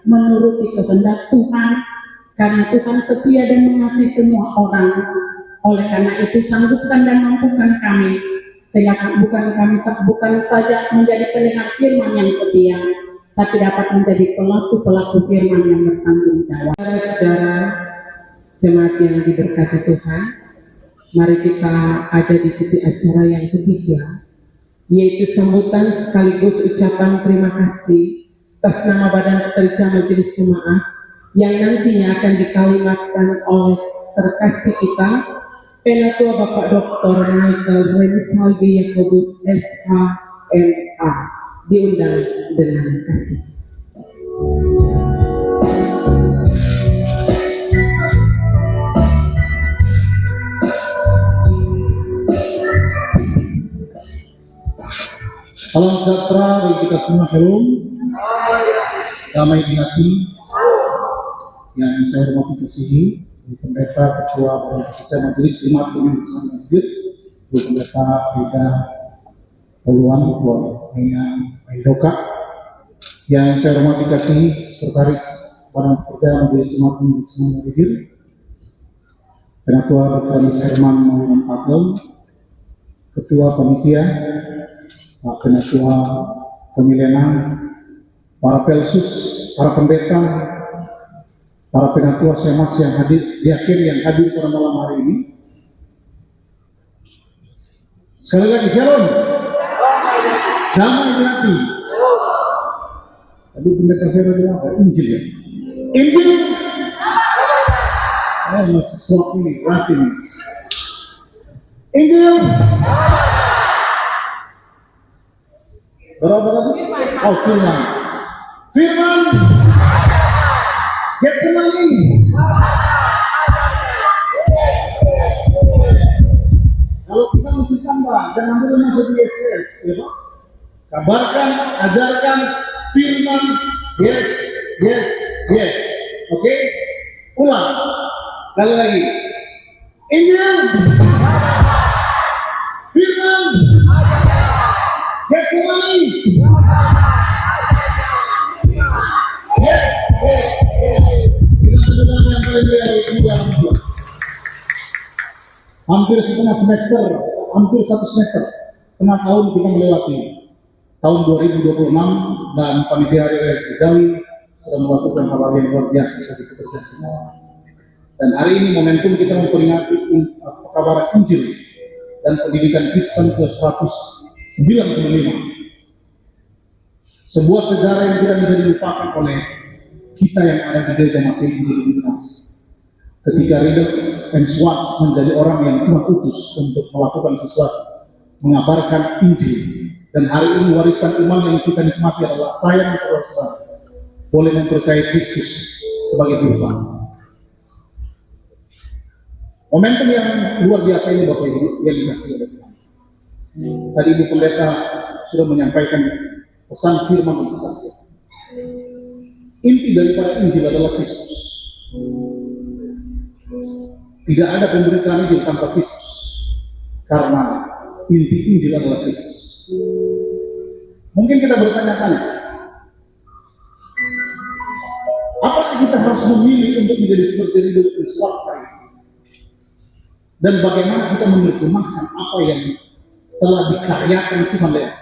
menuruti kehendak Tuhan, karena Tuhan setia dan mengasihi semua orang. Oleh karena itu sanggupkan dan mampukan kami sehingga bukan saja menjadi pendengar firman yang setia, tapi dapat menjadi pelaku-pelaku firman yang bertanggung jawab. Saudara jemaat yang diberkati Tuhan, mari kita ada di titik acara yang ketiga, yaitu sambutan sekaligus ucapan terima kasih atas nama Badan Pekerja Majelis Jemaat yang nantinya akan dikalimatkan oleh terkasih kita, Penatua Bapak Dr. Michael Remisaldi Yakobus SHMA, diundang dengan kasih. Salam sejahtera bagi kita semua, shalom. Damai di hati. Yang saya hormati kasihi, Pendeta Ketua Pekerja Majelis Jemaat yang bersama hadir, Bu Pendeta Frida Poluan, Ketua Maindoka. Yang saya hormati kasihi Sekretaris Badan Pekerja Majelis Jemaat yang bersama hadir, Penatua Dr. Herman Maulana Pagel, Ketua Panitia, Pak Penatua Pemilihan, para pelsus, para pendeta, para penatua semas yang hadir, diaken yang hadir pada malam hari ini. Sekali lagi shalom. Damai di hati. Tadi pendeta Vera bilang apa? Injil ya. Injil. Masih suap ini, berarti ini. Injil. Berapa tadi? Oh, firman. Firman. Getsemani. Kalau kita mesti tambah, jangan dulu masuk di Yesus, ya Pak. Kabarkan, ajarkan firman, yes, yes, yes. Oke? Ulang. Sekali lagi. Injil. Firman. Getsemani. Yes, yes, yes. Kita sedang yang paling hampir setengah semester, hampir 1 semester, setengah tahun kita melewati tahun 2026 dan panitia hari raya Jawi sudah melakukan hal-hal yang luar biasa dari pekerjaan kita. Dan hari ini momentum kita memperingati pekabaran Injil dan pendidikan Kristen ke 195. Sebuah sejarah yang tidak bisa dilupakan oleh kita yang ada di gereja masih Injil Indonesia. Ketika Riddle and Schwartz menjadi orang yang Tuhan utus untuk melakukan sesuatu, mengabarkan Injil. Dan hari ini warisan iman yang kita nikmati adalah saya dan saudara-saudara boleh mempercayai Kristus sebagai Tuhan. Momentum yang luar biasa ini Bapak Ibu yang dikasih oleh Tuhan. Tadi Ibu Pendeta sudah menyampaikan pesan firman dan kesaksian. Inti daripada Injil adalah Kristus. Tidak ada pemberitaan Injil tanpa Kristus. Karena inti Injil adalah Kristus. Mungkin kita bertanya-tanya, apakah kita harus memilih untuk menjadi seperti Riddle and Schwartz ini? Dan bagaimana kita menerjemahkan apa yang telah dikaryakan Tuhan lewat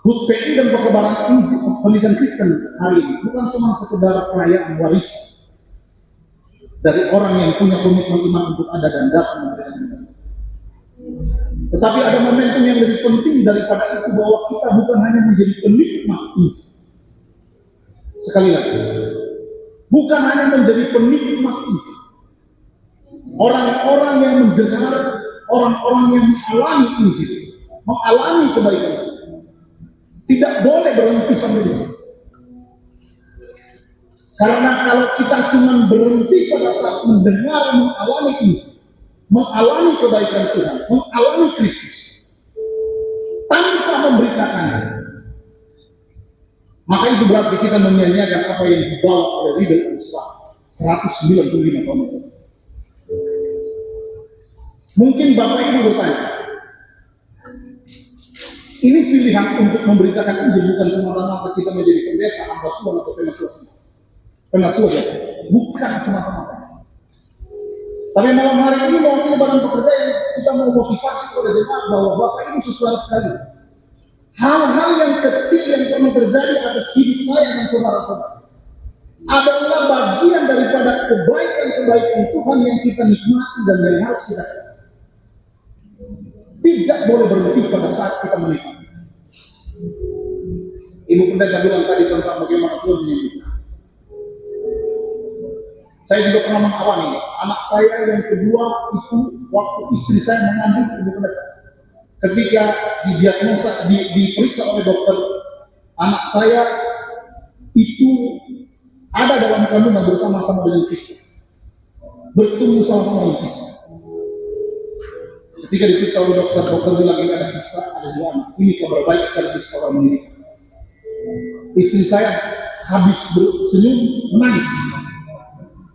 HUT PI dan pekabaran Injil pendidikan Kristen hari ini bukan cuma sekedar perayaan waris dari orang yang punya komitmen iman untuk ada dan dapat memberikan iman. Tetapi ada momentum yang lebih penting daripada itu, bahwa kita bukan hanya menjadi penikmat Injil. Sekali lagi, bukan hanya menjadi penikmat Injil. Orang-orang yang mendengar, orang-orang yang mengalami Injil, mengalami kebaikan, tidak boleh berhenti sampai di situ. Karena kalau kita cuma berhenti pada saat mendengar, mengalami Injil, mengalami kebaikan Tuhan, mengalami Kristus, tanpa memberitakannya, maka itu berarti kita menyanyiakan apa yang dibawa oleh Riddle and Schwartz 195 tahun itu. Mungkin Bapak Ibu bertanya, ini pilihan untuk memberitakan Injil bukan semata-mata kita menjadi pendeta, hamba Tuhan atau penatua ya, bukan semata-mata. Tapi malam hari ini mewakili badan pekerja yang kita mau motivasi kepada jemaat bahwa Bapak Ibu saudara sekalian, hal-hal yang kecil yang pernah terjadi atas hidup saya dan saudara-saudara adalah bagian daripada kebaikan-kebaikan Tuhan yang kita nikmati dan yang harus kita tidak boleh berhenti pada saat kita menikmati. Ibu Pendeta bilang tadi tentang bagaimana Tuhan menyembuhkan. Saya juga pernah mengalami anak saya yang kedua itu waktu istri saya mengandung, Ibu Pendeta. Ketika didiagnosa, diperiksa oleh dokter, anak saya itu ada dalam kandungan bersama-sama dengan kisah, bertumbuh sama-sama dengan kisah. Ketika diperiksa oleh dokter, dokter bilang ini ada kisah, ada juga ini kabar baik sekaligus kabar menyenangkan. Istri saya habis bersenyum, menangis.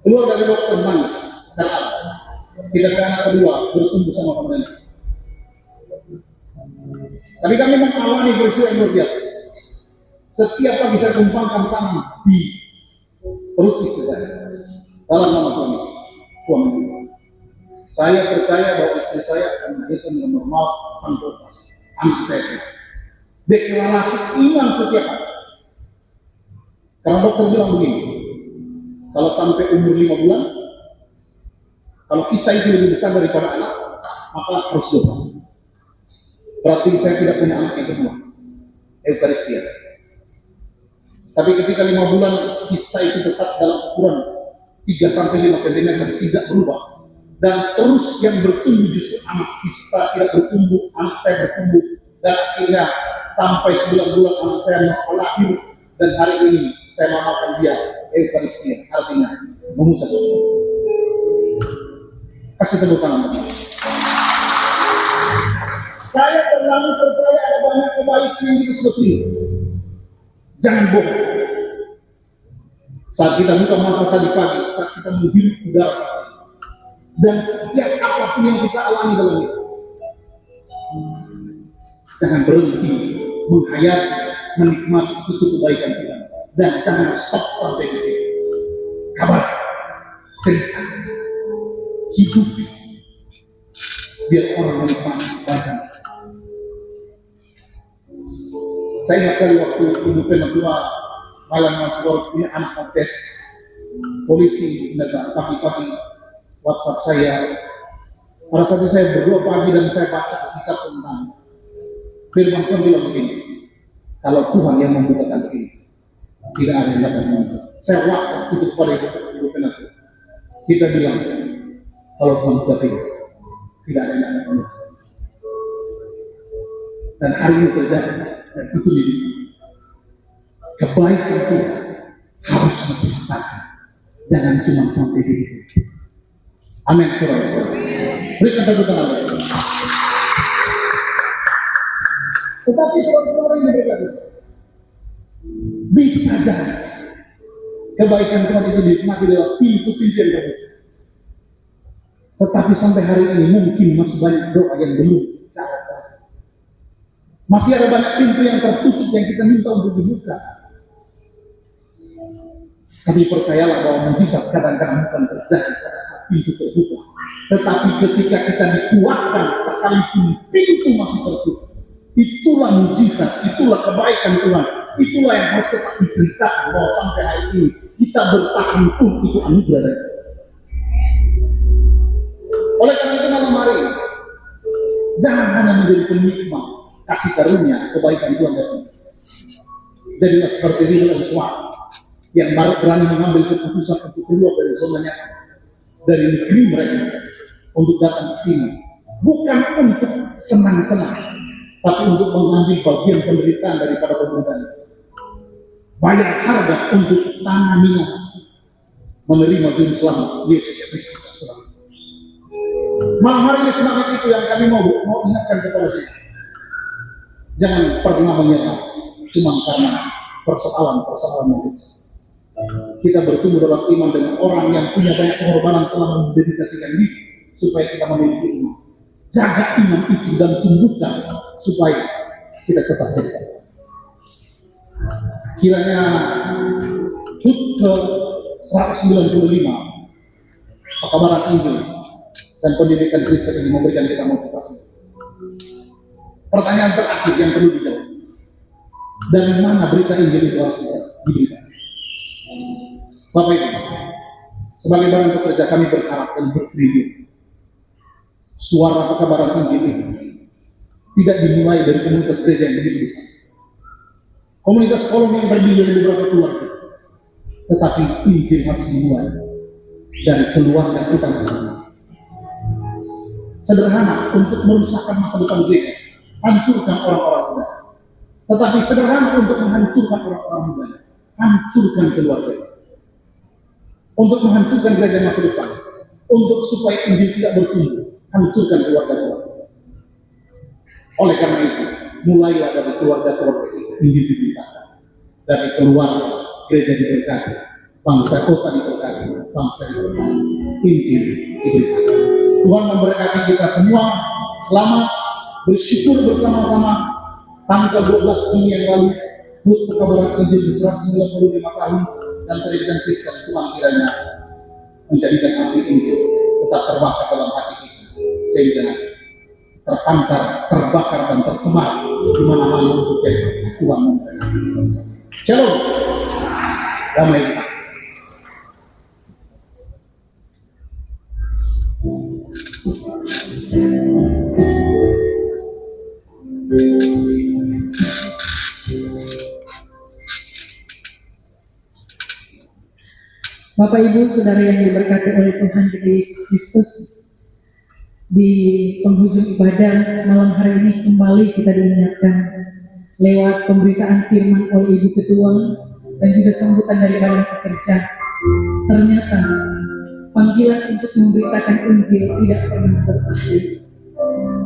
Keluar dari dokter menangis, dan kita ke anak kedua bertumbuh sama-sama dengan kisah. Tapi kami mengalami peristiwa yang luar biasa. Setiap pagi saya tumpangkan tangan di perut istri saya dalam nama Tuhan Yesus. Saya percaya bahwa istri saya akan melahirkan dengan normal tanpa operasi. Anak saya sehat. Deklarasi iman setiap hari. Karena dokter bilang begini, kalau sampai umur 5 bulan, kalau kisah itu lebih besar daripada anak, maka harus dioperasi. Berarti saya tidak punya anak yang kedua, Eukaristia. Tapi ketika 5 bulan, kisah itu tetap dalam ukuran 3-5 cm tidak berubah. Dan terus yang bertumbuh justru anak kita tidak bertumbuh, anak saya bertumbuh. Dan akhirnya sampai 9 bulan anak saya lahir. Dan hari ini saya namakan dia Eukaristia, artinya mengucap syukur. Kasih tepuk tangan bagi saya. Terlalu percaya ada banyak kebaikan yang kita sudah pilih. Jangan bohong. Saat kita buka mata tadi pagi, saat kita menghirup udara, dan setiap apapun yang kita alami dalam itu, jangan berhenti menghayati, menikmati itu kebaikan kita, dan jangan stop sampai di sini. Kabar, cerita, hidupi, biar orang menikmati badan. Saya ingat sekali waktu Ibu Penatua malam masuk punya anak kontes, polisi mendadak pagi-pagi WhatsApp saya. Pada saat itu saya berdoa pagi dan saya baca kitab tentang firman Tuhan bilang begini, kalau Tuhan yang membukakan pintu, tidak ada yang dapat menutup. Saya WhatsApp itu kepada Ibu Penatua. Kita bilang, kalau Tuhan buka pintu, tidak ada yang dapat menutup. Dan hari ini terjadi, dan itu jadi kebaikan Tuhan harus diceritakan, jangan cuma sampai di situ. Amin, saudara. Berikan tepuk tangan. Tetapi saudara yang berkata, bisa jadi kebaikan Tuhan itu dinikmati lewat pintu-pintu yang terbuka. Tetapi sampai hari ini mungkin masih banyak doa yang belum sangat. Masih ada banyak pintu yang tertutup yang kita minta untuk dibuka. Tapi percayalah bahwa mujizat kadang-kadang bukan terjadi pada saat pintu terbuka. Tetapi ketika kita dikuatkan sekalipun pintu masih tertutup, itulah mujizat, itulah kebaikan Tuhan. Itulah yang harus tetap diceritakan bahwa sampai hari ini kita bertahan pun itu anugerah dari Tuhan. Oleh karena itu malam hari ini, jangan hanya menjadi penikmat kasih karunia kebaikan Tuhan dari Tuhan. Jadilah seperti Ridho dan Suami yang berani mengambil keputusan untuk keluar dari zona nyaman, dari negeri mereka, untuk datang ke sini, bukan untuk senang-senang, tapi untuk mengambil bagian penderitaan daripada pemerintahan. Bayar harga untuk tanah minum, menerima juru selamat Yesus Kristus. Malam hari ini semangat itu yang kami mau ingatkan kepada kita. Jangan pernah menyerah cuma karena persoalan-persoalan yang besar. Kita bertumbuh dalam iman dengan orang yang punya banyak pengorbanan telah mendedikasikan diri supaya kita memiliki iman. Jaga iman itu dan tumbuhkan supaya kita tetap jaga. Kiranya HUT ke 195 pekabaran Injil dan pendidikan Kristen ini memberikan kita motivasi. Pertanyaan terakhir yang perlu dijawab, dari mana berita Injil itu harus diberikan? Bapak Ibu, sebagai badan pekerja kami berharap dan bertribun suara pekabaran Injil ini tidak dimulai dari komunitas gereja yang begitu besar, komunitas kolom yang terdiri dari beberapa keluarga, tetapi Injil harus dimulai dari keluarga kita masing-masing. Sederhana untuk merusakkan masa depan gereja, hancurkan orang-orang muda. Tetapi sederhana untuk menghancurkan orang-orang muda, hancurkan keluarga. Untuk menghancurkan gereja masa depan, untuk supaya Injil tidak bertumbuh, hancurkan keluarga-keluarga. Oleh karena itu, mulailah dari keluarga-keluarga kita, Injil diberitakan. Dari keluarga, gereja diberkati, bangsa kota diberkati, bangsa diberkati, Injil diberkati. Tuhan memberkati kita semua. Selamat bersyukur bersama-sama. Tanggal 12 Juni yang lalu, HUT pekabaran Injil 195 tahun dan pendidikan Kristen. Tuhan kiranya menjadikan api Injil tetap terbakar dalam hati kita, sehingga terpancar, terbakar dan tersebar di mana-mana untuk jadi Tuhan memberkati kita. Shalom, damai. Bapak Ibu Saudara yang diberkati oleh Tuhan kita Yesus Kristus, di penghujung ibadah malam hari ini kembali kita diingatkan lewat pemberitaan firman oleh Ibu Ketua dan juga sambutan dari badan pekerja. Ternyata panggilan untuk memberitakan Injil tidak pernah berakhir.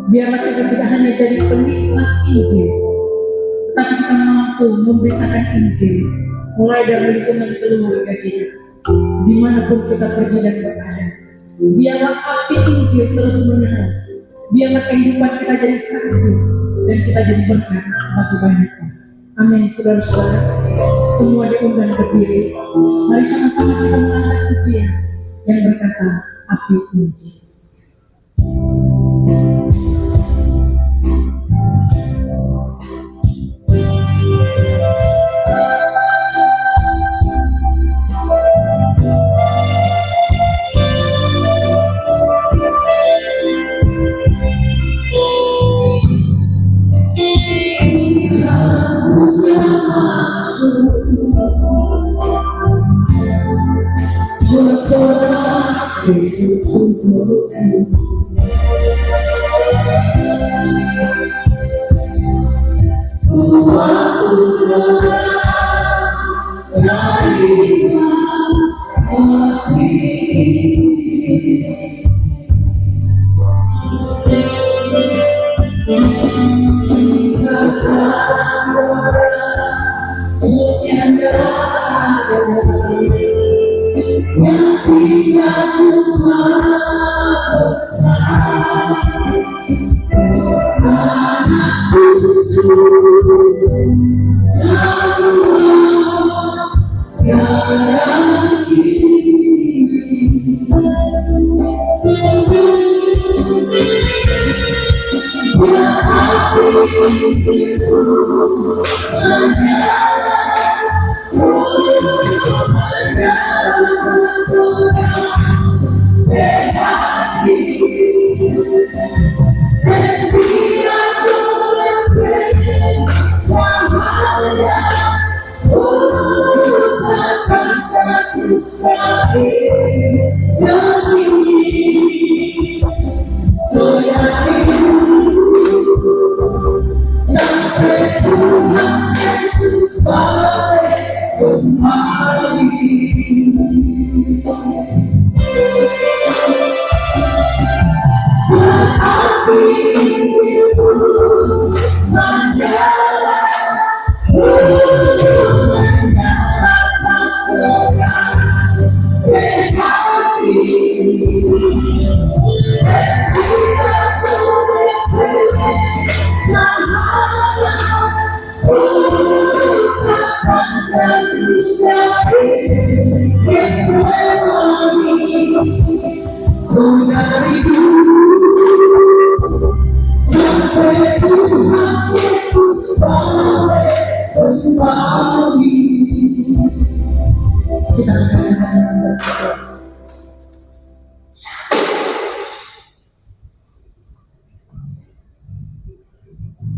Biarlah kita tidak hanya jadi penikmat Injil, tetapi kita mampu memberitakan Injil mulai dari lingkungan keluarga kita, dimanapun kita pergi dan berada. Biarlah api Injil terus menyala. Biarlah kehidupan kita jadi saksi dan kita jadi berkat bagi banyak orang. Amin, saudara-saudara. Semua diundang berdiri. Mari sama-sama kita mengangkat pujian yang berkata, api Injil.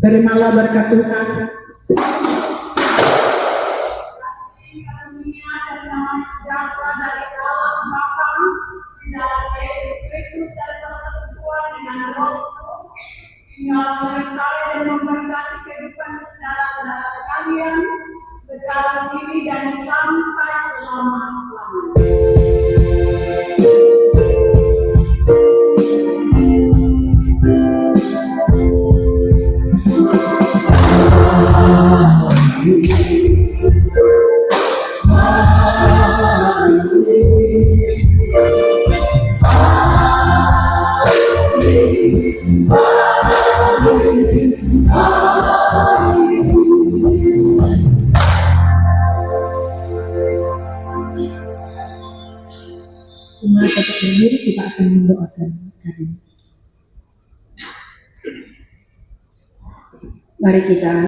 Terimalah berkat Tuhan. Sekarang ini dan sampai selama-lamanya. Cuma tetap berdiri, kita akan mendoakan hari. Mari kita